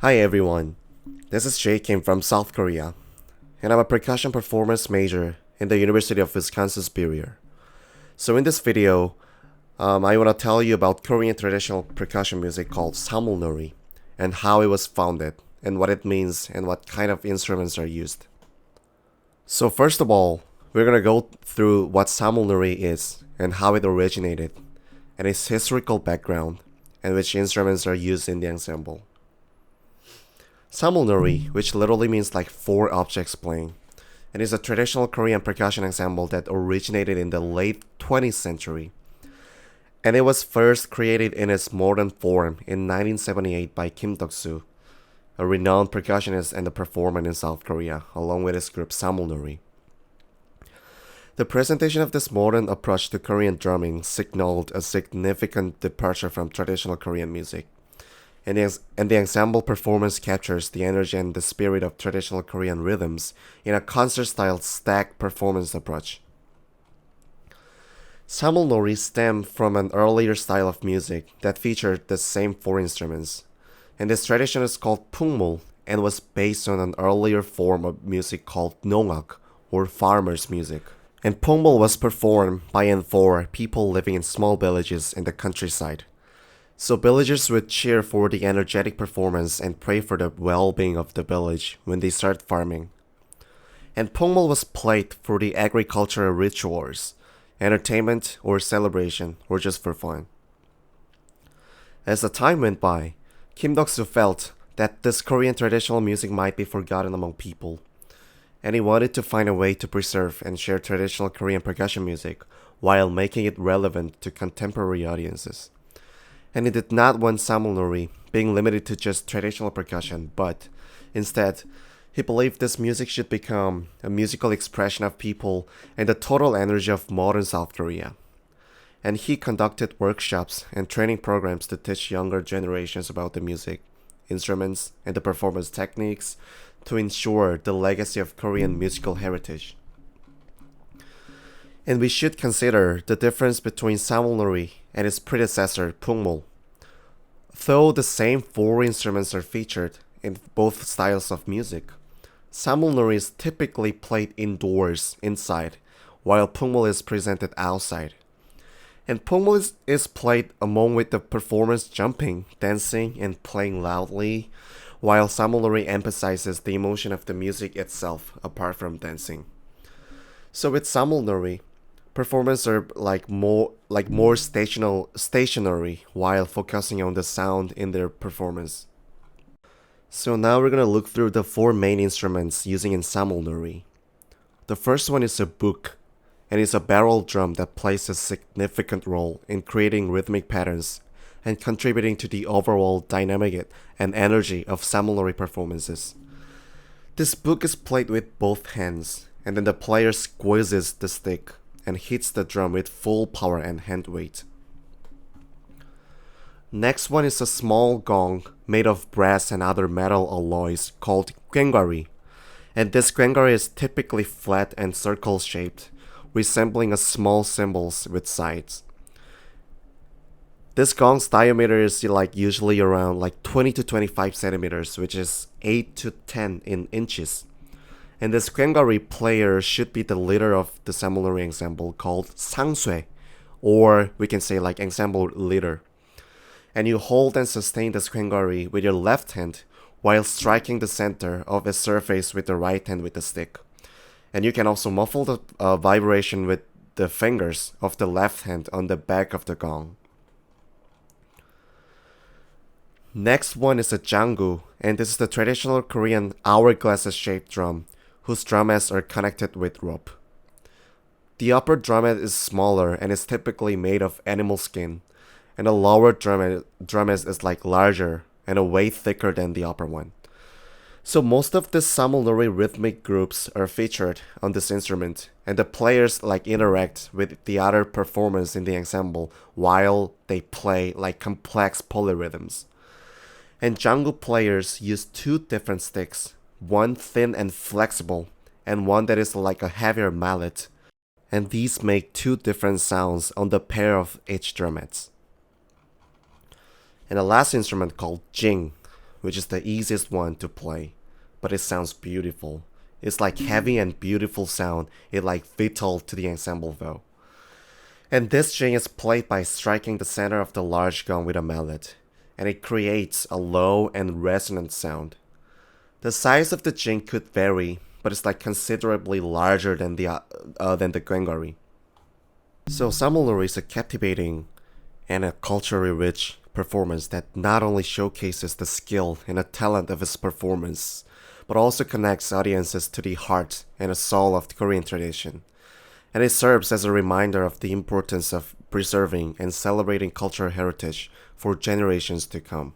Hi everyone, this is Jake from South Korea, and I'm a percussion performance major in the University of Wisconsin-Superior. So in this video, I want to tell you about Korean traditional percussion music called Samul-Nori, and how it was founded, and what it means, and what kind of instruments are used. So first of all, we're gonna go through what Samul-Nori is, and how it originated, and its historical background, and which instruments are used in the ensemble. Samul-Nori, which literally means like four objects playing, and is a traditional Korean percussion ensemble that originated in the late 20th century. And it was first created in its modern form in 1978 by Kim Deok-soo, a renowned percussionist and a performer in South Korea, along with his group Samul-Nori. The presentation of this modern approach to Korean drumming signaled a significant departure from traditional Korean music. And the ensemble performance captures the energy and the spirit of traditional Korean rhythms in a concert-style stack performance approach. Samul-Nori stemmed from an earlier style of music that featured the same four instruments, and this tradition is called Pungmul and was based on an earlier form of music called Nongak, or farmers' music. And Pungmul was performed by and for people living in small villages in the countryside. So villagers would cheer for the energetic performance and pray for the well-being of the village when they start farming. And Pongmul was played for the agricultural rituals, entertainment or celebration, or just for fun. As the time went by, Kim Deok-soo felt that this Korean traditional music might be forgotten among people, and he wanted to find a way to preserve and share traditional Korean percussion music while making it relevant to contemporary audiences. And he did not want Samul-Nori being limited to just traditional percussion, but instead, he believed this music should become a musical expression of people and the total energy of modern South Korea. And he conducted workshops and training programs to teach younger generations about the music, instruments, and the performance techniques to ensure the legacy of Korean musical heritage. And we should consider the difference between Samul-Nori and its predecessor, Pungmul. Though the same four instruments are featured in both styles of music, Samul-Nori is typically played indoors, inside, while Pungmul is presented outside. And Pungmul is played among with the performers jumping, dancing, and playing loudly, while Samul-Nori emphasizes the emotion of the music itself apart from dancing. So with Samul-Nori, performers are more stationary while focusing on the sound in their performance. So now we're gonna look through the four main instruments using in Samul-Nori. The first one is a book, and it's a barrel drum that plays a significant role in creating rhythmic patterns and contributing to the overall dynamic and energy of Samul-Nori performances. This book is played with both hands, and then the player squeezes the stick and hits the drum with full power and hand weight. Next one is a small gong made of brass and other metal alloys called gwangwari, and this gwangwari is typically flat and circle shaped, resembling a small cymbals with sides. This gong's diameter is usually around 20 to 25 centimeters, which is 8 to 10 in inches. And this gwangwari player should be the leader of the Samul-Nori ensemble called Sangsue, or we can say ensemble leader. And you hold and sustain this gwangwari with your left hand while striking the center of a surface with the right hand with the stick. And you can also muffle the vibration with the fingers of the left hand on the back of the gong. Next one is a jangu, and this is the traditional Korean hourglass-shaped drum, whose drumheads are connected with rope. The upper drumhead is smaller and is typically made of animal skin, and the lower drumhead is larger and way thicker than the upper one. So most of the Samul-Nori rhythmic groups are featured on this instrument, and the players interact with the other performers in the ensemble while they play complex polyrhythms. And jangu players use two different sticks, one thin and flexible, and one that is like a heavier mallet. And these make two different sounds on the pair of each drumheads. And the last instrument called jing, which is the easiest one to play, but it sounds beautiful. It's like heavy and beautiful sound, it like vital to the ensemble though. And this jing is played by striking the center of the large gong with a mallet, and it creates a low and resonant sound. The size of the jing could vary, but it's like considerably larger than the gwangari. So Samul-Nori is a captivating and a culturally rich performance that not only showcases the skill and the talent of his performance, but also connects audiences to the heart and the soul of the Korean tradition. And it serves as a reminder of the importance of preserving and celebrating cultural heritage for generations to come.